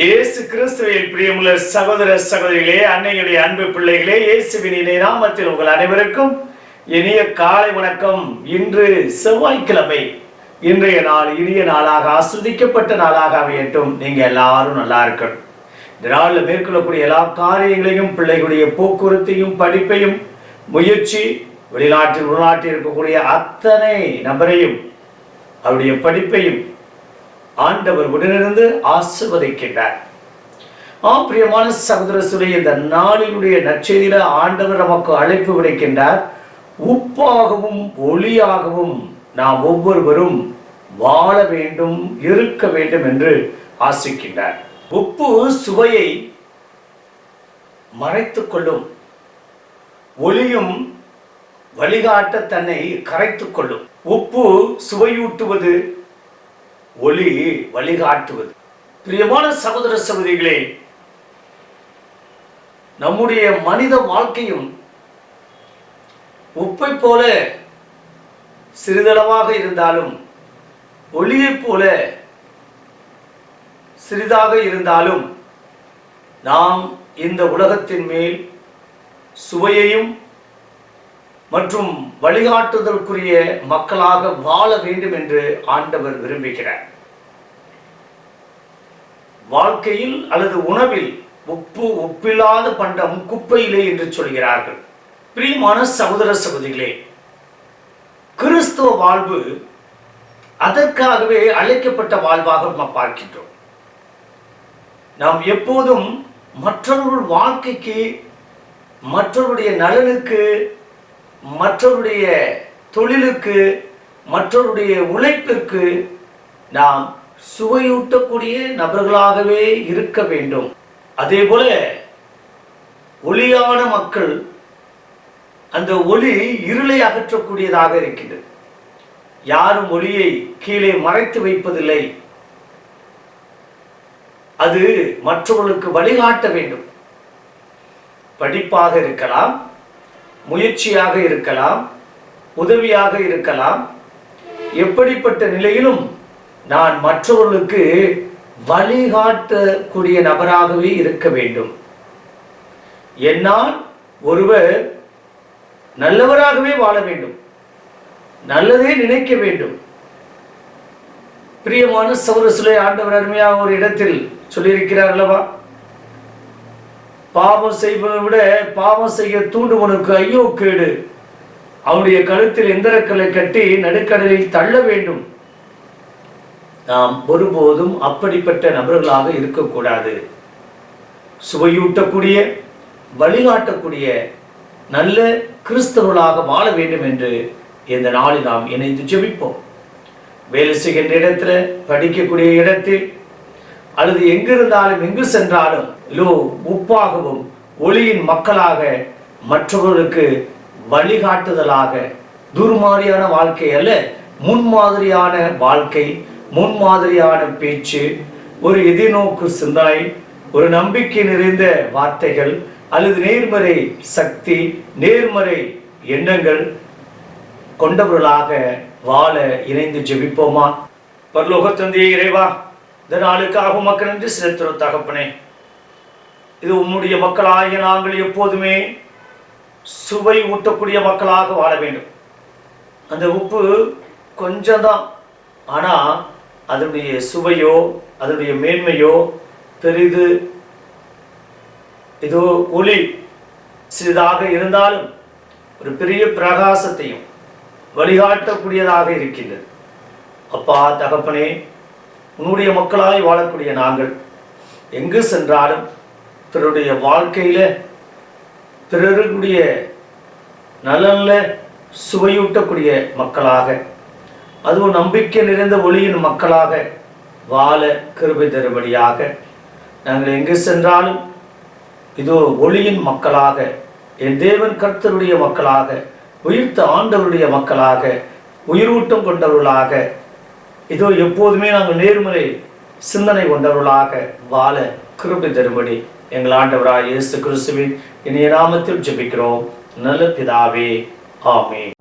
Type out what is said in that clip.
இயேசு கிறிஸ்துவில் பிரியமுள்ள சகோதர சகோதரிகளே, அன்னையுடைய அன்பு பிள்ளைகளே, இயேசுவின் இனிய நாமத்தில் உங்கள் அனைவருக்கும் இனிய காலை வணக்கம். இன்று செவ்வாய்க்கிழமை. இன்றைய நாள் இனிய நாளாக, ஆஸ்வதிக்கப்பட்ட நாளாக அமையட்டும். நீங்க எல்லாரும் நல்லா இருக்கணும். இந்த நாளில் மேற்கொள்ளக்கூடிய எல்லா காரியங்களையும், பிள்ளைகளுடைய போக்குவரத்தையும், படிப்பையும், முயற்சி, வெளிநாட்டில் உள்நாட்டில் இருக்கக்கூடிய அத்தனை நபரையும் அவருடைய படிப்பையும் ஆண்டவர் உடனிருந்து ஆசீர்வதிக்கின்றார். பிரியமான சகோதரர்களே, இந்த நாளினுடைய நற்செய்தியில ஆண்டவர் நமக்கு அழைப்பு விடுக்கின்றார். உப்பாகவும் ஒளியாகவும் நாம் ஒவ்வொருவரும் வாழ வேண்டும், இருக்க வேண்டும் என்று ஆசிக்கின்றார். உப்பு சுவையை மறைத்துக் கொள்ளும், ஒளியும் வழிகாட்ட தன்னை கரைத்துக் கொள்ளும். உப்பு சுவையூட்டுவது, ஒளி வழிகாட்டுவது. பிரியமான சகோதர சகோதரிகளே, நம்முடைய மனித வாழ்க்கையும் உப்பை போல சிறிதளவாக இருந்தாலும், ஒளியை போல சிறிதாக இருந்தாலும், நாம் இந்த உலகத்தின் மேல் சுவையையும் மற்றும் வழிகாட்டுதலுக்குரிய மக்களாக வாழ வேண்டும் என்று ஆண்டவர் விரும்புகிறார். வாழ்க்கையில் அல்லது உணவில் உப்பில்லாத பண்டம் குப்பையிலே என்று சொல்கிறார்கள். பிரியமான சகோதர சகோதரிகளே, கிறிஸ்துவ வாழ்வு அதற்காகவே அழைக்கப்பட்ட வாழ்வாக நாம் பார்க்கின்றோம். நாம் எப்போதும் மற்றவர்கள் வாழ்க்கைக்கு, மற்றவருடைய நலனுக்கு, மற்றவருடைய தொழிலுக்கு, மற்றவருடைய உழைப்பிற்கு நாம் சுவையூட்டக்கூடிய நபர்களாகவே இருக்க வேண்டும். அதே போல ஒளியான மக்கள், அந்த ஒளி இருளை அகற்றக்கூடியதாக இருக்கின்றது. யாரும் ஒளியை கீழே மறைத்து வைப்பதில்லை. அது மற்றவர்களுக்கு வழிகாட்ட வேண்டும். படிப்பாக இருக்கலாம், முயற்சியாக இருக்கலாம், உதவியாக இருக்கலாம். எப்படிப்பட்ட நிலையிலும் நான் மற்றவர்களுக்கு வழிகாட்டக்கூடிய நபராகவே இருக்க வேண்டும். என்னால் ஒருவர் நல்லவராகவே வாழ வேண்டும், நல்லதே நினைக்க வேண்டும். பிரியமான சகோதரர்களே, ஆண்டவர் அருமையாக ஒரு இடத்தில் சொல்லியிருக்கிறார் அல்லவா, பாவம் செய்வதை விட பாவம் செய்ய தூண்டுவனுக்கு ஐயோ கேடு, அவனுடைய கழுத்தில் எந்திரக்கல்லை கட்டி நடுக்கடலில் தள்ள வேண்டும். நாம் ஒருபோதும் அப்படிப்பட்ட நபர்களாக இருக்கக்கூடாது. சுவையூட்டக்கூடிய, வழிகாட்டக்கூடிய நல்ல கிறிஸ்தவர்களாக வாழ வேண்டும் என்று இந்த நாளில் நாம் இணைந்து ஜெபிப்போம். வேலை செய்கின்ற இடத்துல, படிக்கக்கூடிய இடத்தில், அல்லது எங்கிருந்தாலும் எங்கு சென்றாலும் உப்பாகவும் ஒளியின் மக்களாக, மற்றவர்களுக்கு வழிகாட்டுதலாக, துர்மாதிரியான வாழ்க்கை அல்ல, முன்மாதிரியான வாழ்க்கை, முன்மாதிரியான பேச்சு, ஒரு எதிர்நோக்கு சிந்தனை, ஒரு நம்பிக்கை நிறைந்த வார்த்தைகள், அல்லது நேர்மறை சக்தி, நேர்மறை எண்ணங்கள் கொண்டவர்களாக வாழ இணைந்து ஜெபிப்போமா. பரலோக தந்தையே இறைவா, இந்த நாளுக்காக மக்கள் என்று செலுத்துகிற தகப்பனே, இது உம்முடைய மக்களாகிய நாங்கள் எப்போதுமே சுவை ஊட்டக்கூடிய மக்களாக வாழ வேண்டும். அந்த உப்பு கொஞ்சம்தான், ஆனால் அதனுடைய சுவையோ அதனுடைய மேன்மையோ பெரிது. இதோ ஒளி சிறிதாக இருந்தாலும் ஒரு பெரிய பிரகாசத்தையும் வழிகாட்டக்கூடியதாக இருக்கின்றது. அப்பா தகப்பனே, உன்னுடைய மக்களாய் வாழக்கூடிய நாங்கள் எங்கு சென்றாலும் பிறருடைய வாழ்க்கையில, பிறருடைய நலன்ல சுவையூட்டக்கூடிய மக்களாக, அதுவும் நம்பிக்கை நிறைந்த ஒளியின் மக்களாக வாழ கிருபை தரும்படியாக நாங்கள் எங்கு சென்றாலும் இதோ ஒளியின் மக்களாக, என் தேவன் கர்த்தருடைய மக்களாக, உயிர்த்த ஆண்டவருடைய மக்களாக, உயிரூட்டம் கொண்டவர்களாக, இதோ எப்போதுமே நாங்கள் நேர்மறை சிந்தனை கொண்டவர்களாக வாழ கிருபை தரும்படி எங்கள் ஆண்டவராய் இயேசு கிறிஸ்துவின் இனிய நாமத்தில் ஜெபிக்கிறோம் நல்ல பிதாவே, ஆமென்.